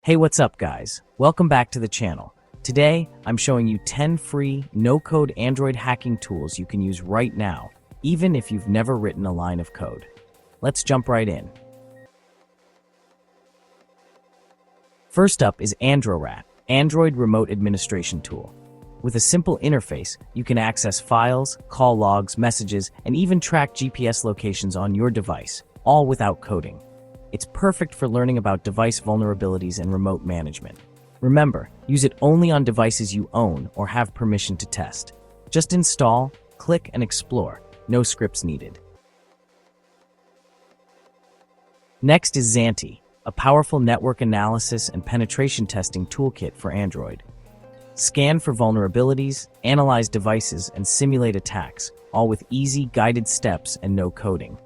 Hey, what's up guys? Welcome back to the channel. Today, I'm showing you 10 free, no-code Android hacking tools you can use right now, even if you've never written a line of code. Let's jump right in. First up is AndroRAT, Android Remote Administration Tool. With a simple interface, you can access files, call logs, messages, and even track GPS locations on your device, all without coding. It's perfect for learning about device vulnerabilities and remote management. Remember, use it only on devices you own or have permission to test. Just install, click, and explore. No scripts needed. Next is zANTI, a powerful network analysis and penetration testing toolkit for Android. Scan for vulnerabilities, analyze devices, and simulate attacks, all with easy, guided steps and no coding.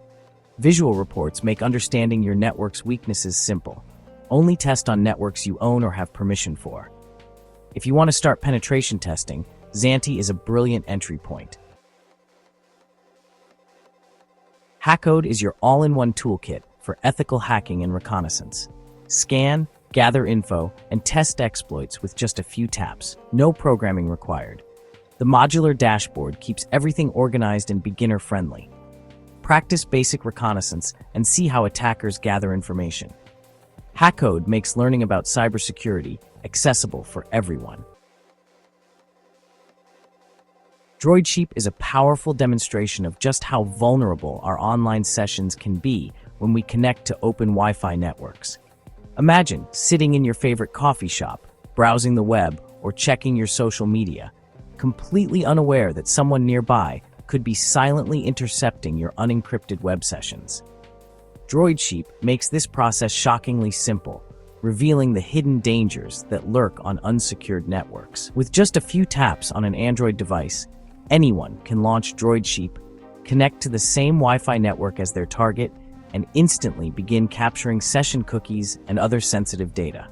Visual reports make understanding your network's weaknesses simple. Only test on networks you own or have permission for. If you want to start penetration testing, zANTI is a brilliant entry point. Hackode is your all-in-one toolkit for ethical hacking and reconnaissance. Scan, gather info, and test exploits with just a few taps. No programming required. The modular dashboard keeps everything organized and beginner-friendly. Practice basic reconnaissance and see how attackers gather information. Hackode makes learning about cybersecurity accessible for everyone. DroidSheep is a powerful demonstration of just how vulnerable our online sessions can be when we connect to open Wi-Fi networks. Imagine sitting in your favorite coffee shop, browsing the web, or checking your social media, completely unaware that someone nearby could be silently intercepting your unencrypted web sessions. DroidSheep makes this process shockingly simple, revealing the hidden dangers that lurk on unsecured networks. With just a few taps on an Android device, anyone can launch DroidSheep, connect to the same Wi-Fi network as their target, and instantly begin capturing session cookies and other sensitive data.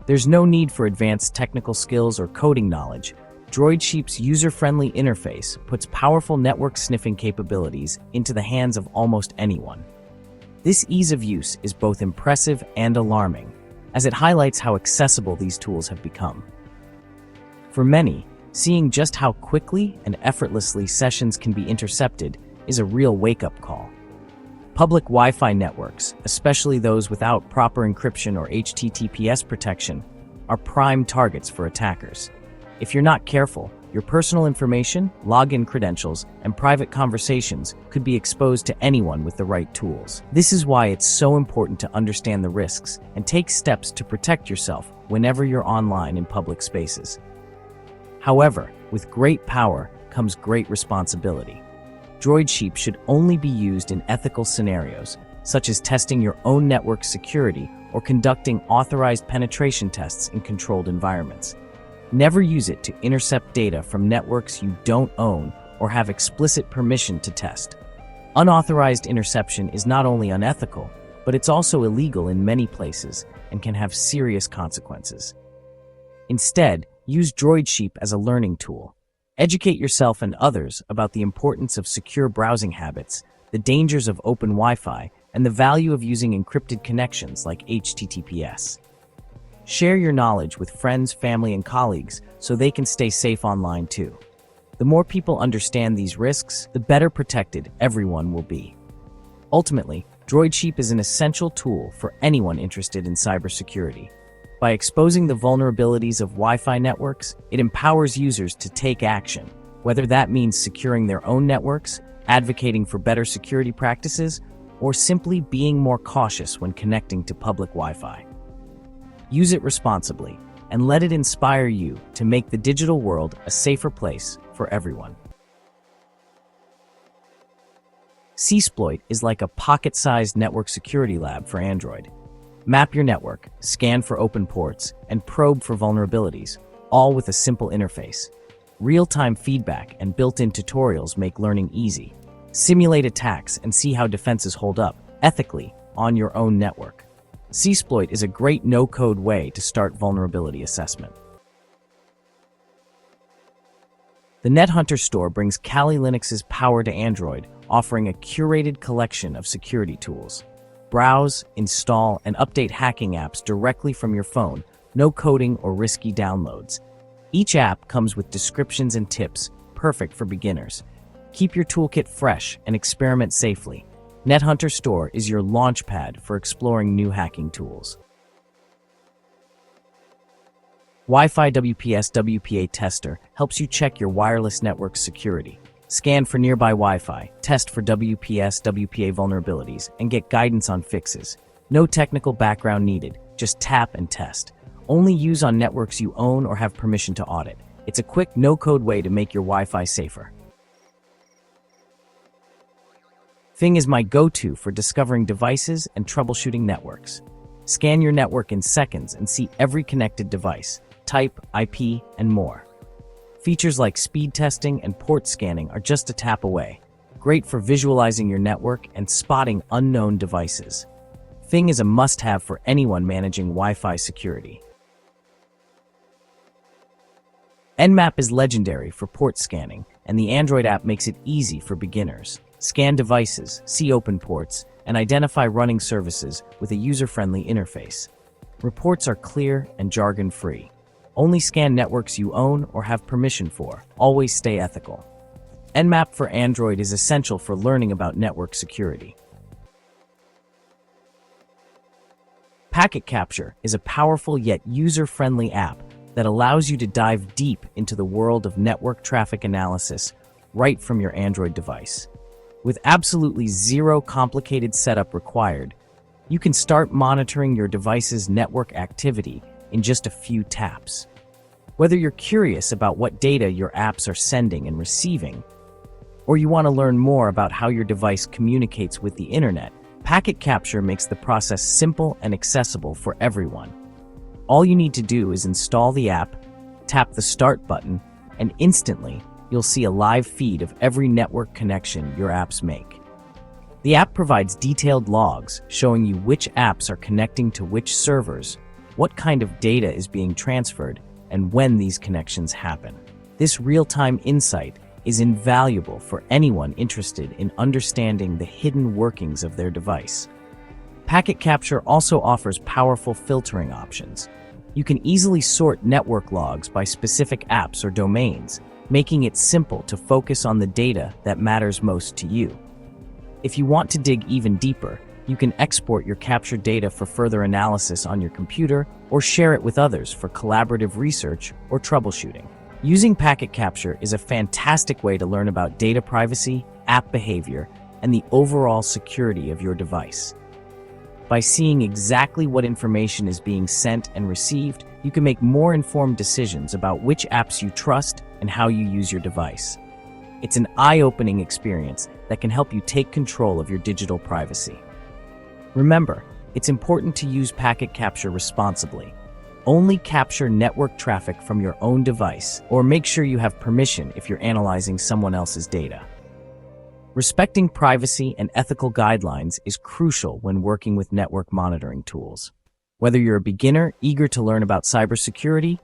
There's no need for advanced technical skills or coding knowledge. DroidSheep's user-friendly interface puts powerful network sniffing capabilities into the hands of almost anyone. This ease of use is both impressive and alarming, as it highlights how accessible these tools have become. For many, seeing just how quickly and effortlessly sessions can be intercepted is a real wake-up call. Public Wi-Fi networks, especially those without proper encryption or HTTPS protection, are prime targets for attackers. If you're not careful, your personal information, login credentials, and private conversations could be exposed to anyone with the right tools. This is why it's so important to understand the risks and take steps to protect yourself whenever you're online in public spaces. However, with great power comes great responsibility. DroidSheep should only be used in ethical scenarios, such as testing your own network security or conducting authorized penetration tests in controlled environments. Never use it to intercept data from networks you don't own or have explicit permission to test. Unauthorized interception is not only unethical, but it's also illegal in many places and can have serious consequences. Instead, use DroidSheep as a learning tool. Educate yourself and others about the importance of secure browsing habits, the dangers of open Wi-Fi, and the value of using encrypted connections like HTTPS. Share your knowledge with friends, family, and colleagues so they can stay safe online too. The more people understand these risks, the better protected everyone will be. Ultimately, DroidSheep is an essential tool for anyone interested in cybersecurity. By exposing the vulnerabilities of Wi-Fi networks, it empowers users to take action, whether that means securing their own networks, advocating for better security practices, or simply being more cautious when connecting to public Wi-Fi. Use it responsibly, and let it inspire you to make the digital world a safer place for everyone. cSploit is like a pocket-sized network security lab for Android. Map your network, scan for open ports, and probe for vulnerabilities, all with a simple interface. Real-time feedback and built-in tutorials make learning easy. Simulate attacks and see how defenses hold up, ethically, on your own network. cSploit is a great no-code way to start vulnerability assessment. The NetHunter store brings Kali Linux's power to Android, offering a curated collection of security tools. Browse, install, and update hacking apps directly from your phone, no coding or risky downloads. Each app comes with descriptions and tips, perfect for beginners. Keep your toolkit fresh and experiment safely. NetHunter Store is your launchpad for exploring new hacking tools. Wi-Fi WPS WPA Tester helps you check your wireless network security. Scan for nearby Wi-Fi, test for WPS WPA vulnerabilities, and get guidance on fixes. No technical background needed, just tap and test. Only use on networks you own or have permission to audit. It's a quick, no-code way to make your Wi-Fi safer. Fing is my go-to for discovering devices and troubleshooting networks. Scan your network in seconds and see every connected device, type, IP, and more. Features like speed testing and port scanning are just a tap away. Great for visualizing your network and spotting unknown devices. Fing is a must-have for anyone managing Wi-Fi security. Nmap is legendary for port scanning, and the Android app makes it easy for beginners. Scan devices, see open ports, and identify running services with a user-friendly interface. Reports are clear and jargon-free. Only scan networks you own or have permission for. Always stay ethical. Nmap for Android is essential for learning about network security. Packet Capture is a powerful yet user-friendly app that allows you to dive deep into the world of network traffic analysis right from your Android device. With absolutely zero complicated setup required, you can start monitoring your device's network activity in just a few taps. Whether you're curious about what data your apps are sending and receiving, or you want to learn more about how your device communicates with the internet, Packet Capture makes the process simple and accessible for everyone. All you need to do is install the app, tap the Start button, and instantly you'll see a live feed of every network connection your apps make. The app provides detailed logs showing you which apps are connecting to which servers, what kind of data is being transferred, and when these connections happen. This real-time insight is invaluable for anyone interested in understanding the hidden workings of their device. Packet Capture also offers powerful filtering options. You can easily sort network logs by specific apps or domains, making it simple to focus on the data that matters most to you. If you want to dig even deeper, you can export your captured data for further analysis on your computer or share it with others for collaborative research or troubleshooting. Using Packet Capture is a fantastic way to learn about data privacy, app behavior, and the overall security of your device. By seeing exactly what information is being sent and received, you can make more informed decisions about which apps you trust and how you use your device. It's an eye-opening experience that can help you take control of your digital privacy. Remember, it's important to use Packet Capture responsibly. Only capture network traffic from your own device, or make sure you have permission if you're analyzing someone else's data. Respecting privacy and ethical guidelines is crucial when working with network monitoring tools. Whether you're a beginner eager to learn about cybersecurity,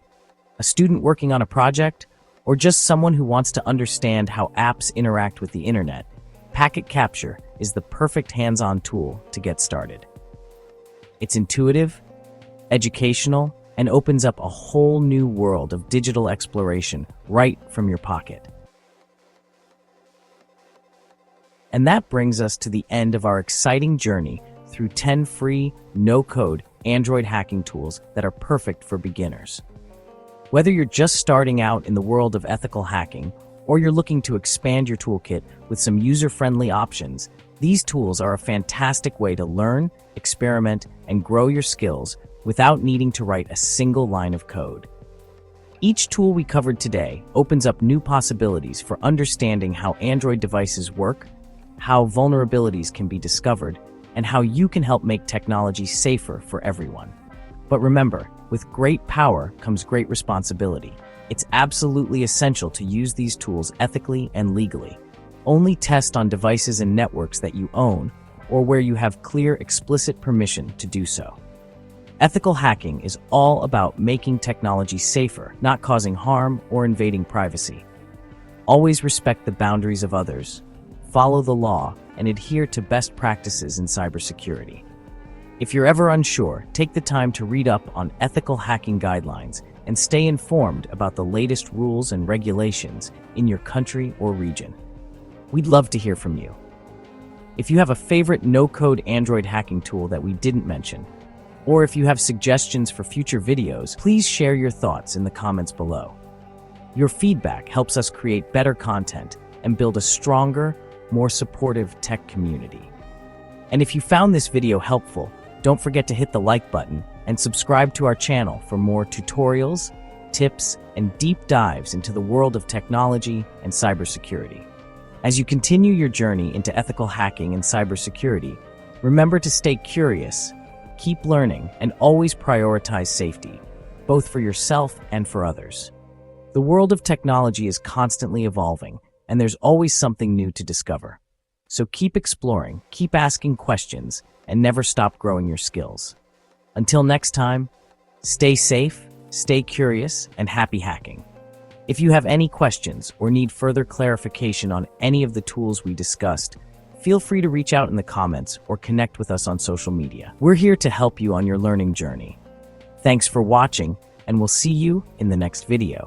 a student working on a project, or just someone who wants to understand how apps interact with the internet, Packet Capture is the perfect hands-on tool to get started. It's intuitive, educational, and opens up a whole new world of digital exploration right from your pocket. And that brings us to the end of our exciting journey through 10 free, no-code Android hacking tools that are perfect for beginners. Whether you're just starting out in the world of ethical hacking, or you're looking to expand your toolkit with some user-friendly options, these tools are a fantastic way to learn, experiment, and grow your skills without needing to write a single line of code. Each tool we covered today opens up new possibilities for understanding how Android devices work, how vulnerabilities can be discovered, and how you can help make technology safer for everyone. But remember, with great power comes great responsibility. It's absolutely essential to use these tools ethically and legally. Only test on devices and networks that you own or where you have clear, explicit permission to do so. Ethical hacking is all about making technology safer, not causing harm or invading privacy. Always respect the boundaries of others, follow the law, and adhere to best practices in cybersecurity. If you're ever unsure, take the time to read up on ethical hacking guidelines and stay informed about the latest rules and regulations in your country or region. We'd love to hear from you. If you have a favorite no-code Android hacking tool that we didn't mention, or if you have suggestions for future videos, please share your thoughts in the comments below. Your feedback helps us create better content and build a stronger, more supportive tech community. And if you found this video helpful, don't forget to hit the like button and subscribe to our channel for more tutorials, tips, and deep dives into the world of technology and cybersecurity. As you continue your journey into ethical hacking and cybersecurity, remember to stay curious, keep learning, and always prioritize safety, both for yourself and for others. The world of technology is constantly evolving, and there's always something new to discover. So keep exploring, keep asking questions, and never stop growing your skills. Until next time, stay safe, stay curious, and happy hacking. If you have any questions or need further clarification on any of the tools we discussed, feel free to reach out in the comments or connect with us on social media. We're here to help you on your learning journey. Thanks for watching, and we'll see you in the next video.